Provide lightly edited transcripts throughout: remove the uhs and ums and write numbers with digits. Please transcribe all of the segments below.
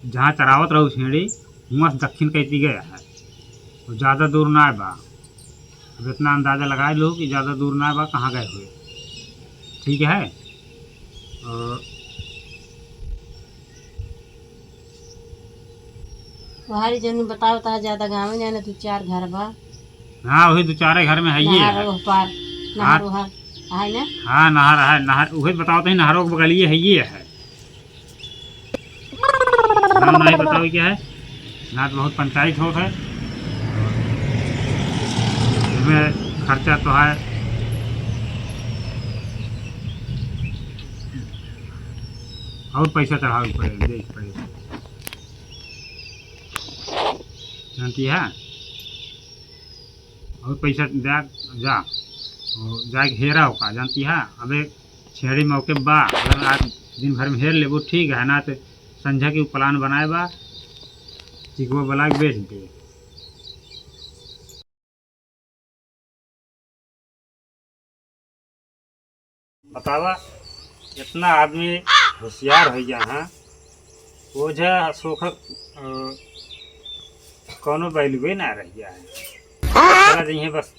जहाँ चरावत रहू छेड़ी वहाँ से दक्षिण कैती गया है, ज़्यादा दूर ना बा। अब इतना अंदाज़ा लगाए लो कि ज़्यादा दूर ना बा, कहाँ गए हुए। ठीक है। और तुम्हारी जन बताओ ता ज्यादा गाँव में जाना 2-4 घर बा। हाँ, वही 2-4 घर में है ये नहर है। ओह पार नहर ओहर है ना। हाँ, नहर है। नहर वही बताओ तो, नहरों के बगलिए है ये है। नाम नहीं बताओ क्या है। ना तो बहुत पंचायत हो है, इसमें खर्चा तो है। और पैसा चढ़ावे पड़ेगा, देख पड़ेगा, जानती है। और पैसा जा जा जाके हेरा होगा, जानती है। अबे छेड़ी मौके बा, अगर आज दिन भर में हेर ले वो ठीक है, ना तो संझा के प्लान बनाए बा चिकवा बला के बेच दे। बतावा इतना आदमी होशियार हो गया है, वो जो सोख कोनो वैल्यू ना रह गया है। चला जाइए बस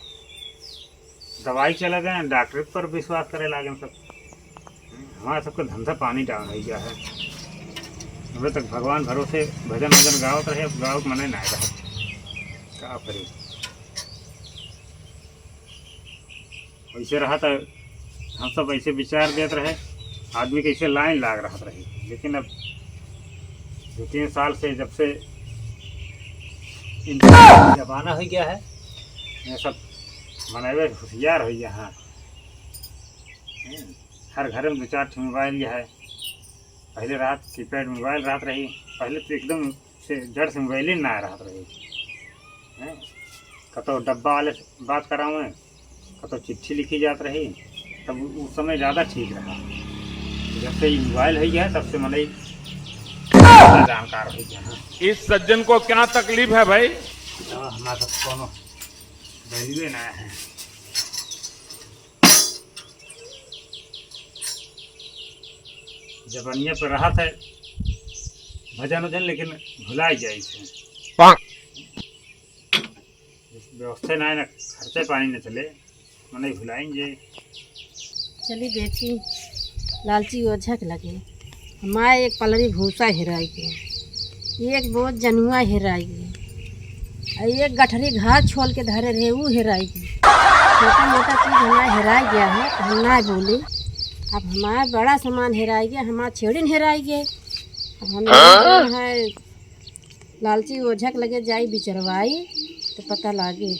दवाई चला गए, डॉक्टर पर विश्वास करे लागे सब। हमारा सबका धंधा पानी डाल रह गया है। अभी तक भगवान भरोसे भजन वजन गावत रहे, अब गाँव मने ना रहे, क्या करे। वैसे रहा था, हम सब ऐसे विचार देते रहे, आदमी कैसे लाइन लाग रहा रही। लेकिन अब 2-3 साल से जब से जमाना हो गया है, ये सब मनेवे होशियार हो गया है। हर घर में 2-4 मोबाइल है। पहले रात कीपैड मोबाइल रात रही, पहले तो एकदम से जड़ से मोबाइल ही ना रात रही। कतो डब्बा वाले बात कराऊँ, कतो चिट्ठी लिखी जात रही, तब उस समय ज़्यादा ठीक रहा। जब से मोबाइल हो गया तब से मने जानकार हो गया। इस सज्जन को क्या तकलीफ है भाई? हमारा सब कोनो वैल्यू ना है। जबनिया पर रहा था भजन वजन, लेकिन भुला जाए व्यवस्था ना है, ना खर्चे पानी न चले, मने भुलाएंगे। चली देखी लालची ओझक लगे। हमारे एक पलरी भूसा हेराई के, एक बहुत जनुआ हेराई के, एक गठरी घास छोल के धरे रहे वो हेराई के। छोटा मोटा चीज़ हमारा हेराई गया है, हम ना बोले। अब हमारा बड़ा सामान हेराई गया, हमारा छेड़िन हेराई गए। अब हम है लालची ओझक लगे जाई बिचरवाई तो पता लागे।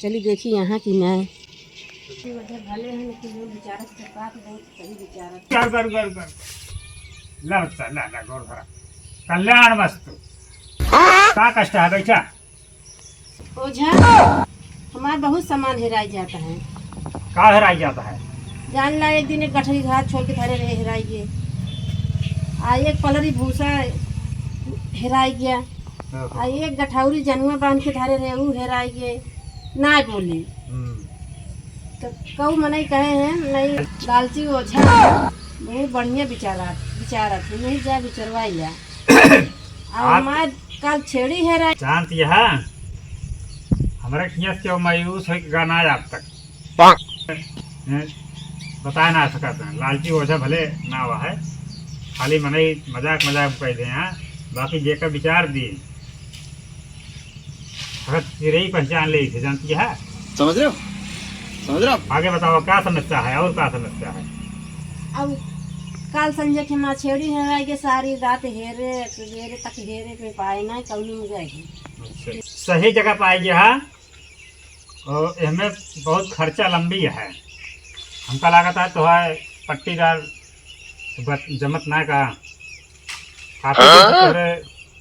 चली देखी यहाँ की मैं भले हैं, लेकिन वो विचारक के पास बहुत सही विचारक। कर ला बच्चा, ला गौर भरा। कल्याण वस्तु का कष्ट है बैठा। ओझा हमारा बहुत सामान हेराई जाता है। का हेराई जाता है? जान ला एक दिन एक गठरी घास छोड़ के धरे रहे हेराई गए, आ एक पलरी भूसा हेराई गया, आ एक गठौरी जनुआ बांध के धरे रहे वो हेराई गए। ना बोले तो कहू मने कहे हैं नहीं लालची ओझा बहुत बढ़िया विचारत नहीं जा विचरवाई जा। और हमारे कल छेड़ी हेराई जानती है हमारे खियास के मायूस है गाना आज तक बता ना सकते हैं। लालची ओझा भले ना हुआ है, खाली मने मजाक कह दे हैं, बाकी जेकर विचार दी तेरे ही पहचान ले थे, जानती है। समझ रहे हो? आगे बताओ क्या समस्या है, और क्या समस्या है? अब कल संजय के माँ छेड़ी हेराई के, सारी रात हेरे सवेरे तक हेरे पे पाए ना कौनी में गए। सही जगह पाई गया है, और इसमें बहुत खर्चा लंबी है। हमका लागत है तो है पट्टीदार जमत ना का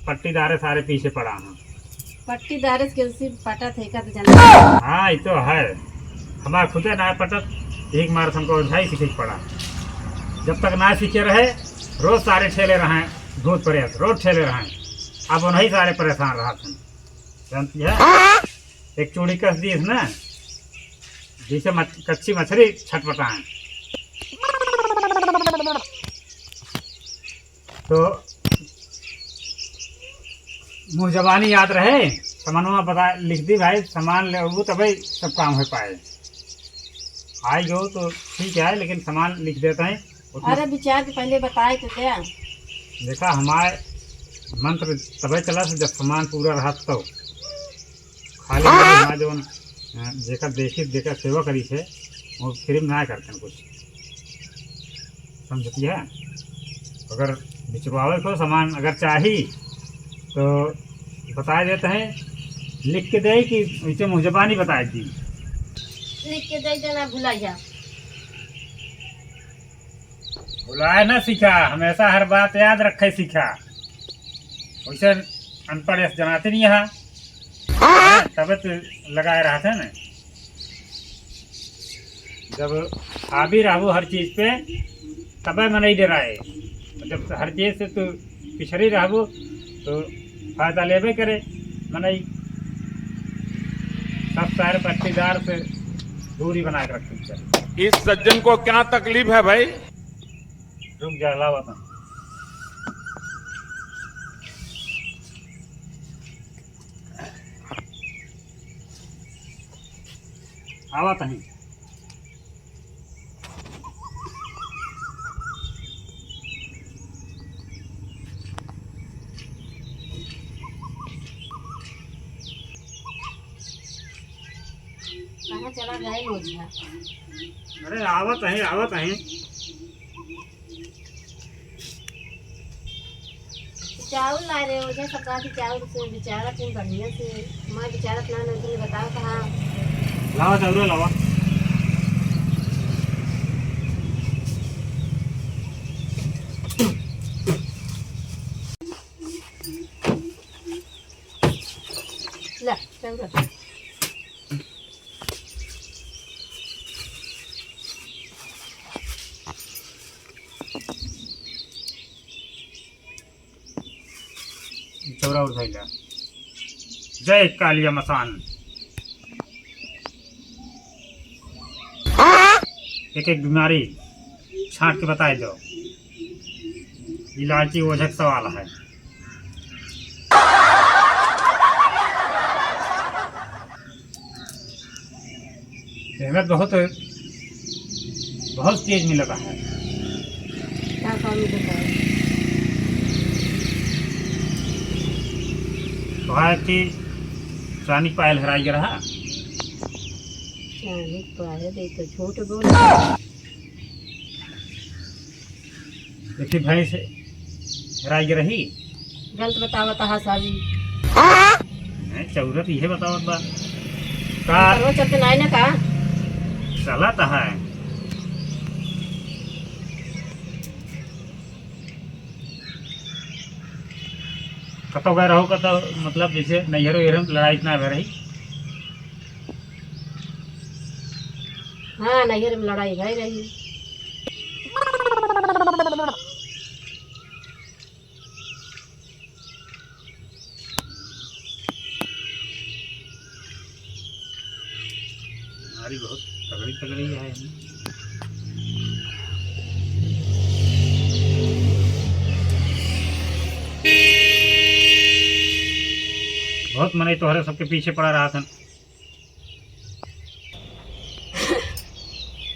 पट्टीदारे सारे पीछे पड़ा है। पट्टीदार के सिर्फ पटा थे का तो जाना। हाँ ये तो है, हमारा खुदे ना पटत एक मार हमको ओझाई सीखे पड़ा। जब तक ना सीखे रहे रोज सारे ठेले रहे भूत प्रेत, रोज ठेले रहे। अब उन्हीं सारे परेशान रहा था, जानती है। एक चूड़ी कस दी ना, जैसे कच्ची मछली छटपटाएं। तो मुँह जबानी याद रहे, सामानवा बता लिख दी भाई, सामान ले वो तभी सब काम हो पाए। आई हो तो ठीक है, लेकिन सामान लिख देते हैं उतना। अरे विचार के पहले बताए तो क्या। देखा हमारे मंत्र तभी चला से जब सामान पूरा रहा तो खाली हमारे जो जेकर देखी जेकर सेवा करी थे वो फ्री में ना करते हैं कुछ, समझती है। अगर बिचवावे को सामान अगर चाहिए तो बता देते हैं, लिख के दे कि वैसे मुँह जबानी बता दी। लिख के दे देना, भुला जा। बुलाए ना सीखा, हमेशा हर बात याद रखे सीखा। वैसे अनपढ़ ऐसे जनाते नहीं यहाँ, तब तो लगाए रहा था ना। जब आ भी रहू हर चीज़ पे तब मैं नहीं डराए, जब हर चीज़ से तू पिछड़ी रहू तो फायदा लेबे करे। मनई सब सारे पट्टीदार से दूरी बना के रखती चल। इस सज्जन को क्या तकलीफ है भाई? रुक जा लावा था। आवा तहीं कहाँ चला जाए लोझा। अरे आवत है आवत है। चावल ला रहे हो जैसे सरकार की चावल से बेचारा तुम बढ़िया से मैं बेचारा ना नहीं बताओ कहाँ। लावा चावल लावा। ला चावल चौरा उठाई लिया। जय कालिया मसान। एक एक बीमारी छांट के बताए दो। ये लालची ओझक सवाल है। अहमद बहुत बहुत तेज में लगा है। क्या काम बताओ। तो है कि चांदी पायल हराई रहा। चांदी पाए दे तो झूठ बोल। देखिए भाई से हराई रही। गलत बतावा तहा साजी। नहीं चौरत ये बताओ बा का वो चलते नहीं ना का। चला है। कतो गए रहो कतो मतलब जैसे नैहरो एहरो लड़ाई इतना भर रही। हाँ नैहर में लड़ाई भई रही। हमारी बहुत तगड़ी तगड़ी है। बहुत मने तोहरे सबके पीछे पड़ा रहा था।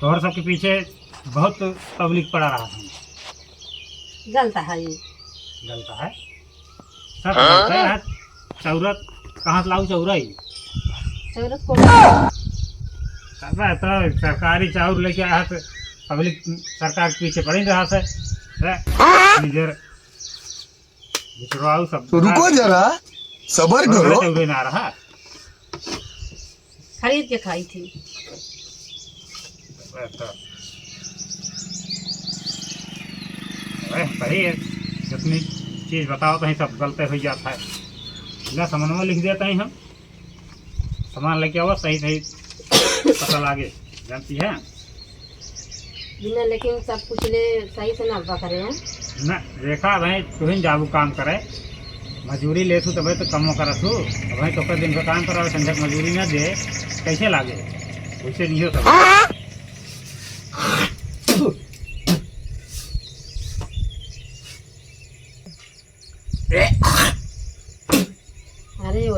तोहरे सबके पीछे बहुत पब्लिक पड़ा रहा था। गलत है ये। गलत है सब गलत है। चौरत कहाँ से लाऊ चौराई। चौरत को अब तो सरकारी चाउर लेके आया तो पब्लिक सरकार के पीछे पड़ी रहा से निजर बिचड़ाऊ सब। तो रुको जरा सबर करो। चौरे ना रहा खरीद के खाई थी। सही है, जितनी चीज़ बताओ तो ही सब गलते हो जाता है। ना सामान लिख देते हैं हम, सामान लेके आओ सही सही पता लागे जानती है बिना लेकिन सब कुछ ले सही से ना करे हैं ना। देखा भाई तुम जाबू काम करे मजूरी ले तू तब तो कम करत हूँ। भाई तो दिन का काम करो संजक मजूरी ना दे कैसे लागे। वैसे नहीं हो सकता।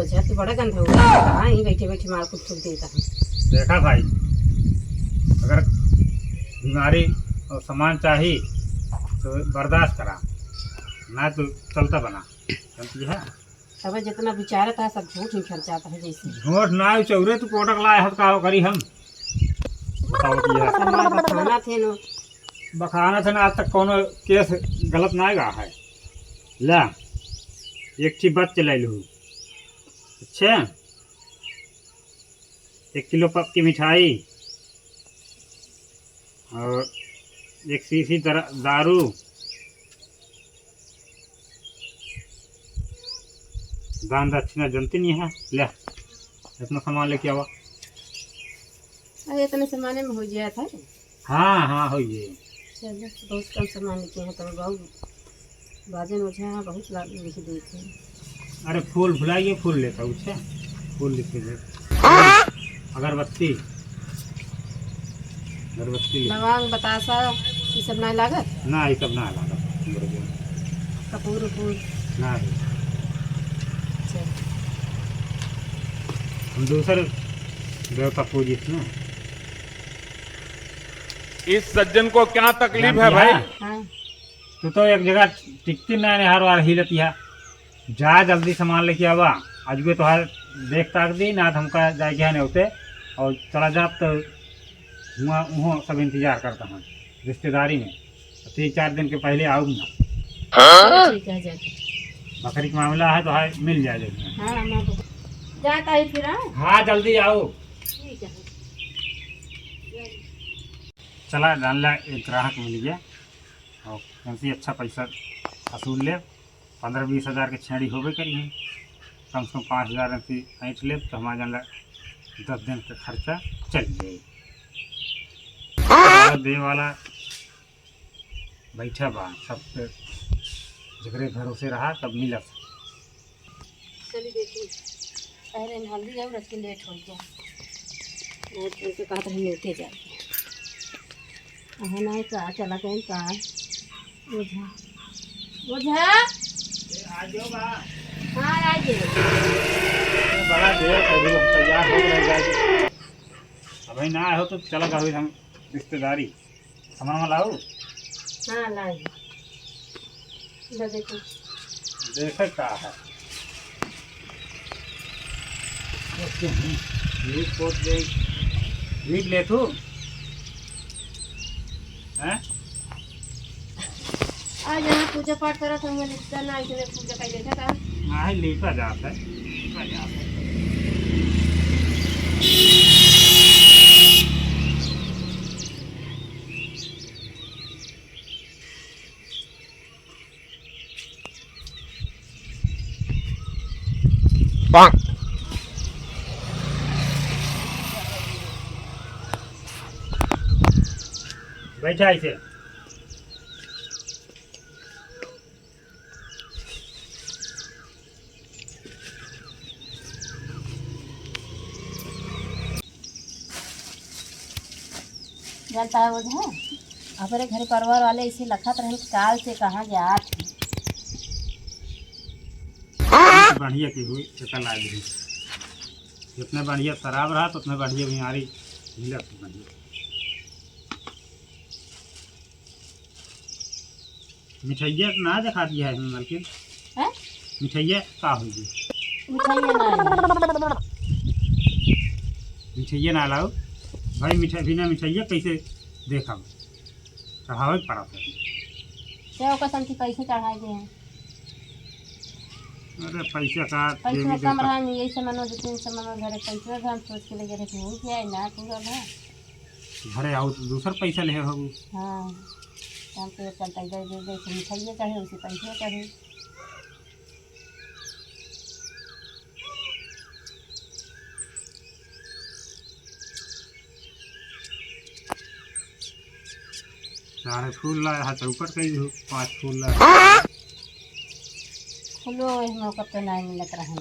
ओझा तो बड़ा गंदा हुआ कहाँ ही बैठे बैठे मार कुछ फूक देता है। देखा भाई, अगर बीमारी और सामान चाहिए तो बर्दाश्त करा, ना तो चलता बना। समझी है? अब जितना विचार था सब झूठ ही खर्च जाता है। जैसे झूठ ना चौरे तो कोटक लाए हत का करी हम बताओ कि यह समाज बखाना थे नो। बखाना था ना, आज तक कोनो केस गलत ना गा है। ला एक चीज बात चला लू। अच्छा 1 किलो पक की मिठाई और 1 शीशी दारू, दान दक्षिणा जनती नहीं है। ले इतना सामान लेके आवा। अरे इतने सामाने में हो गया था। हाँ हाँ हो ये चलो बहुत कम सामान लेके हैं तो बहुत बाजन ओझा यहाँ बहुत लाभ लिख दिए थे। अरे फूल भुलाइए, फूल लेता हूँ। अच्छा फूल लिख के दे। अगरबत्ती अगरबत्ती लवांग बतासा ये सब ना लागत। ना ये सब ना लगा कपूर उपूर ना ही। चल हम दूसरे देवता पूजी ना। इस सज्जन को क्या तकलीफ है भाई? हाँ तू तो एक जगह टिकती ना है, हर बार हिलती है। जा जल्दी सामान लेके आवा। आज भी तो हर देख ताक दी ना, हमका जाए गया नहीं होते और चला जा तो वहाँ वहाँ सब इंतजार करता हूँ रिश्तेदारी में। 3-4 दिन के पहले आऊँगा। ठीक है जाके। बकरी का मामला है तो है मिल जाएगा। हाँ मैं तो जाता ही फिर। हाँ हाँ जल्दी आओ। ठीक है। चला जान ला एक ग्राहक मिल गया और कहीं अच्छा पैसा वसूल ले। 15-20 हज़ार के छेड़ी होबे करी है। कम से कम 5 हज़ार ऐसी ऐंठ ले तो हमारा जान ला 10 दिन का खर्चा चल जाए। दे वाला बैठा बा सब जगरे भरोसे रहा तब मिला। चलिए देखिए पहले हल्दी और रख के लेट हो गया। बहुत उनसे कहा था हम लेते जाए ना का चला गए का ओझा ओझा। हाँ आइए। बड़ा देर तैयार हो गए। अभी ना आए हो तो चला अभी हम रिश्तेदारी सामान लाओ। हाँ लाइए इधर देखो। देखे का है रीड ले तू हैं? आज यहाँ पूजा पाठ करा था मैं रिश्ता ना इसलिए पूजा कर देखा था। हाँ लेकर जाता है, लेकर जाता है। बैठा इसे। जानता है ओझा अपने घर परिवार वाले इसे लखत रहे काल से कहाँ जात है। बढ़िया की हुई चल आ गई। जितने बढ़िया शराब रहा तो उतने बढ़िया बीमारी मिला। बढ़िया मिठाइया ना दिखा दिया है मलकिन। हैं? मिठाइया का होगी? मिठाइयाँ ना मिठाइया ना लाओ भाई। मिठाई बिना मिठाइया कैसे देखा चढ़ावे पड़ा था। क्या कसम की पैसे चढ़ाए गए हैं। अरे पैसा का पैसा कम रहा नहीं यही सामान 2-3 सामान घर पैसे हम सोच के लगे रहे हो गया ना पूरा है। घरे आओ तो दूसरा पैसा ले हो। हाँ हम पे चलता इधर इधर जैसे मिठाइयाँ चढ़े उसे पैसे चढ़े। सारे फूल लाए हाथ चौपट कई 5 फूल लाए। खुलो इस मौका पे नहीं मिलत रहा।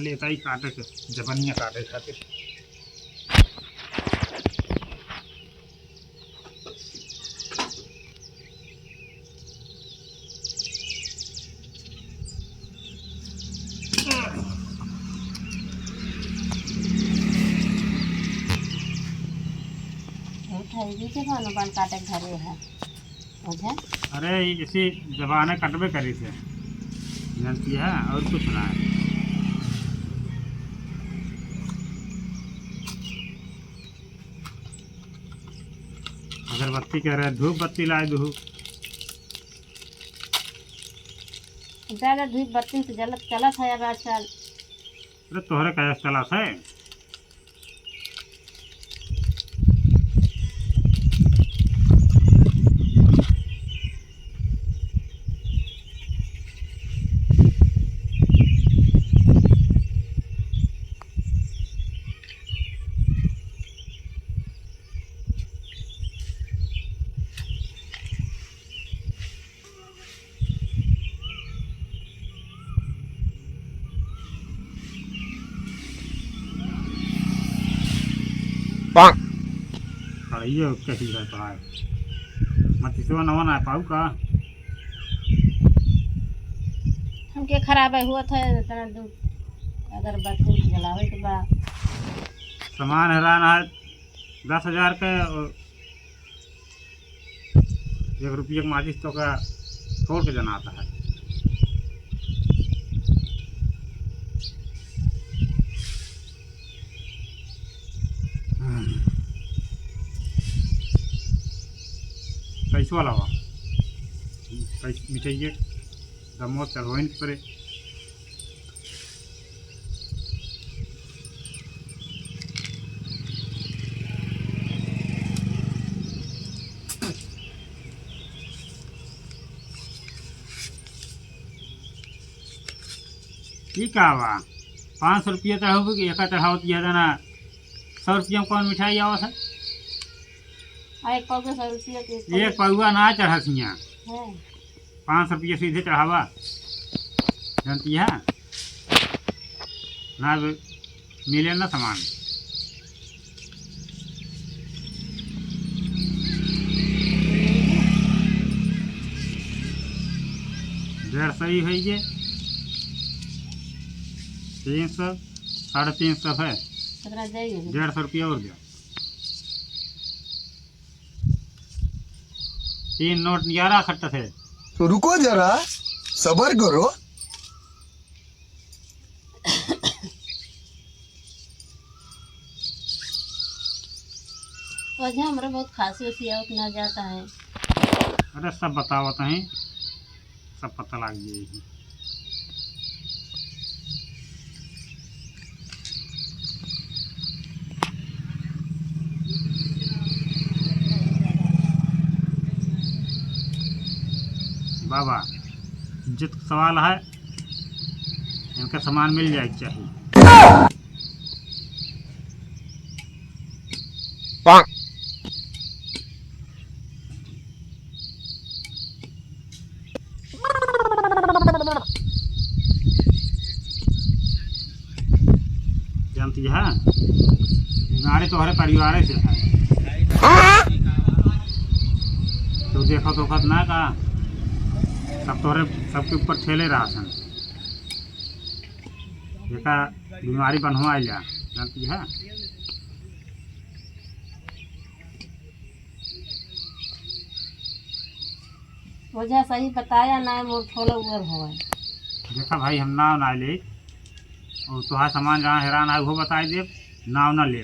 लेता ही काटे के जबनिया काटे खातिर। भी के भानु बन काटे घरे है ओझा। अरे इसी जबाने कटबे करी से जानती है और कुछ ना है। अगरबत्ती कह रहे धूप बत्ती लाए धूप। ज़्यादा धूप बत्ती से जलत चलत है अब आजकल। अरे तोहरे कैसे चला है। ये कैसी रहता है मत इसवा नवा ना पाऊ का हमके खराब हुआ था इतना दूर अगरबत्ती जलावे के बाद सामान हैरान है 10,000 के और 1 रुपये का माचिस तो का छोड़ के जना आता है। पैसो वाला पैसे मिठाइए दमो चढ़ोइन पड़े। ठीक है बा 500 रुपये चढ़ाओगे कि एक चढ़ाओ दिया जाना 100 रुपये में कौन मिठाई आवत है। एक पाव के 100 रुपये के एक पौआ ना चढ़सिया है 500 रुपये सीधे चढ़ावा जानती है ना मिले ना सामान। डेढ़ सौ ही है ये 300 350 है 150 रुपया और गया 3 नोट 11 खट्टा थे। तो रुको जरा सबर करो। वजह हमारा बहुत खांसी उसी उतना जाता है। अरे सब बतावत हैं सब पता लग जाएगी। बाबा इज्जत का सवाल है इनका सामान मिल जाए चाहिए। जानती है हमारे तोहरे परिवार से है तो देखो तो खत ना का सब तोहरे सबके ऊपर ठेले रहा सन देखा बीमारी बनवा जा जानती है। वजह सही बताया ना मोर फॉलो उर हो देखा भाई हम नाव ना ले और तुहार सामान जहाँ हैरान है वो बताए दे नाव ना ले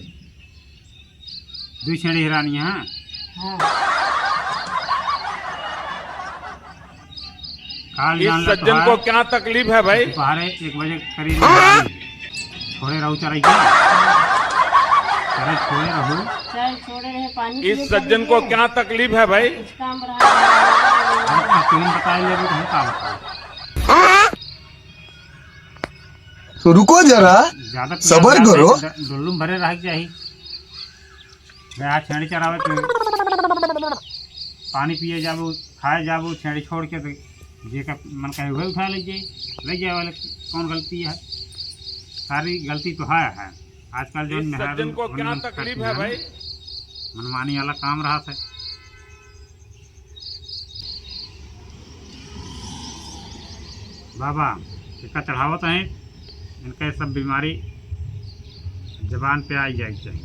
2 छेड़ी हैरानी है। हाँ काल इस सज्जन को क्या तकलीफ है भाई। दोपहर 1 बजे करीब छोड़े रहू चराई अरे छोड़े रहू चाय छोड़े रहे पानी इस सज्जन को क्या तकलीफ है भाई। कुछ काम रहा तुम बताए ले तो हम का बताओ। तो रुको जरा ज्यादा सबर करो। डुल्लू भरे रह चाहिए यहाँ छेड़ी चरावे के पानी पिए जाबू खाए जाबू छेड़ी छोड़ के तो जे का मन कहे वही उठा ले जाए वाले कौन गलती है। सारी गलती तो है आजकल जो इस सज्जन को क्या तकलीफ है भाई। मनमानी वाला काम रहा था। बाबा इसका चढ़ावत है इनका सब बीमारी जबान पे आई जाए चाहिए।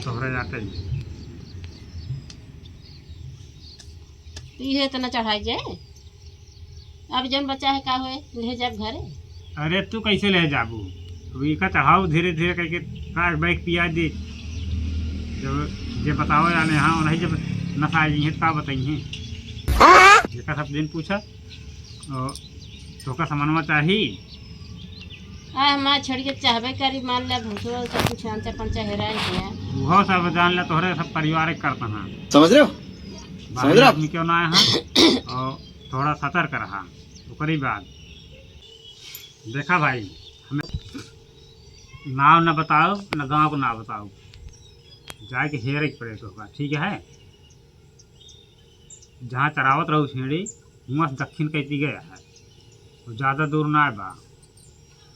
तोहरे जाते ही तो ये तो न चढ़ाई जाए। अब जन बच्चा है का हुए ले जाए घरे। अरे तू कैसे ले जाबू, अभी का चढ़ाओ धीरे धीरे करके का बैग पिया दे, जब जे बताओ या नहीं हाँ नहीं, जब नशा जी है का बताइए जेका सब दिन पूछा और तो का समनवा चाहिए। आ हमारे छड़िए चाहबे करी मान ले भूसो सब कुछ अंचा पंचा हेराए गया। वो सब जान ले तोहरे सब पारिवारिक करता हाँ, समझ रहे हो? बाहर आदमी क्यों ना है और थोड़ा सतर्क रहा। ओकरी बाद देखा भाई, हमें नाव न बताओ न गाँव को ना बताओ, जाके हेरे के पड़े तो होगा, ठीक है। जहाँ चरावत रहो छेड़ी वहाँ से दक्षिण कहती गया है, वो ज़्यादा दूर ना है बा।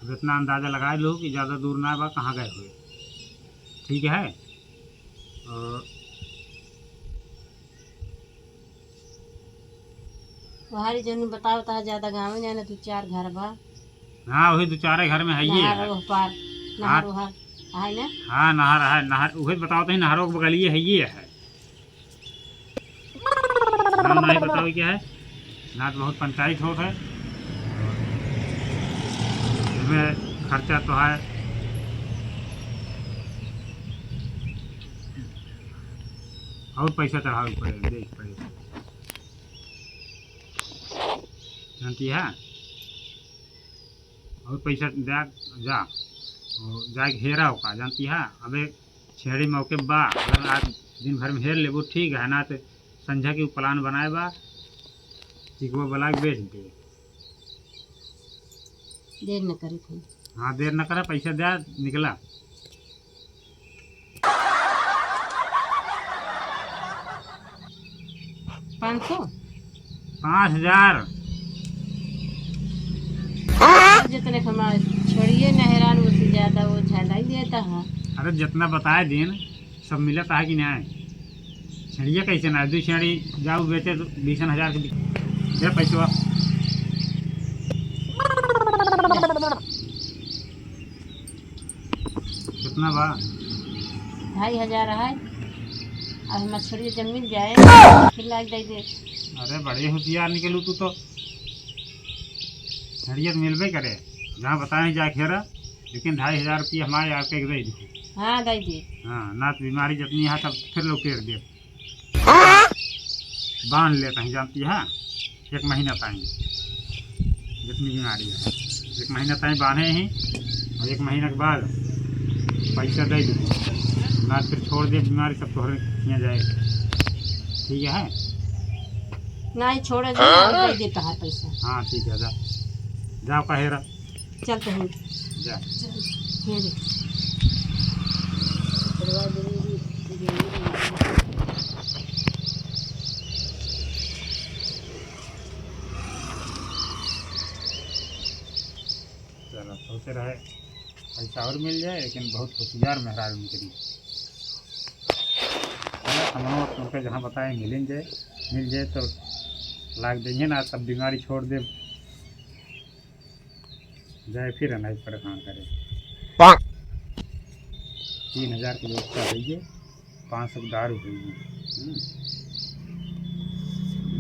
अब इतना अंदाज़ा लगाए लो कि ज़्यादा दूर ना है बा कहाँ गए हुए, ठीक है। और बाहरी जन बताओ ता ज्यादा गाँव में जाना तू चार घर बा। हाँ वही दो चारे घर में है ये नहर है। ओह पार नहर ओहर है ना। हाँ नहर है, नहर वही बताओ तो ही नहरों के बगलिए है ये है। नाम नहीं बताओ क्या है ना, तो बहुत पंचायत हो है, इसमें खर्चा तो है। और पैसा चढ़ावे पड़ेगा, देख पड़ेगा, जानती है। और पैसा दे जा और जाके हेरा होगा, जानती है। अबे छेड़ी मौके बा, अगर आज दिन भर में हेर लेबो ठीक है ना, तो संझा के प्लान बनाए बा चिकवा बला के बेच दे। देर न करी थी। हाँ देर न करे, पैसा दे निकला। पाँच सौ 5000 जितने हमारे छोड़िए नहरान उससे ज्यादा वो ज्यादा ही देता है। अरे जितना बताए दिन सब मिलता है कि नहीं। छड़िया कैसे ना दो छड़ी जाओ बेचे तो 20,000 के दे पैसा। कितना बा? 2,500 है। अब हमारे छोड़िए जब मिल जाए फिर लाग दे दे। अरे बड़े होशियार निकलू तू तो, छड़िया तो मिलबे करे जहाँ बताए जा खेरा, लेकिन 2,500 रुपये हमारे आपके दे दो। हाँ दे दे। हाँ ना तो बीमारी जितनी है तब फिर लोग टेर दे बांध लेते हैं, जानती है। 1 महीना ताई जितनी बीमारी है 1 महीना ताई बांधे ही, और 1 महीना के बाद पैसा दे दो ना, फिर छोड़ दे बीमारी सब तोहरे खिया जाए, ठीक है। ना ही छोड़े दे देता है पैसा। हाँ ठीक है, जा जाओ कहेरा चलते हैं जा। फिर चलो सोते रहे पैसा और मिल जाए, लेकिन बहुत होशियार मेहराज निकली। हम तुमको जहाँ बताए मिल जाए तो लाग देंगे ना, तब बीमारी छोड़ दे जाए, फिर नहीं परेशान करे। 3,000 की व्यवस्था है ये, 500 की दारू है ये।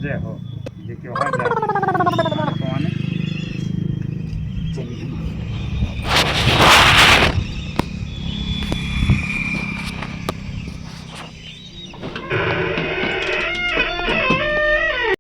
जय हो, जय क्यों है जय।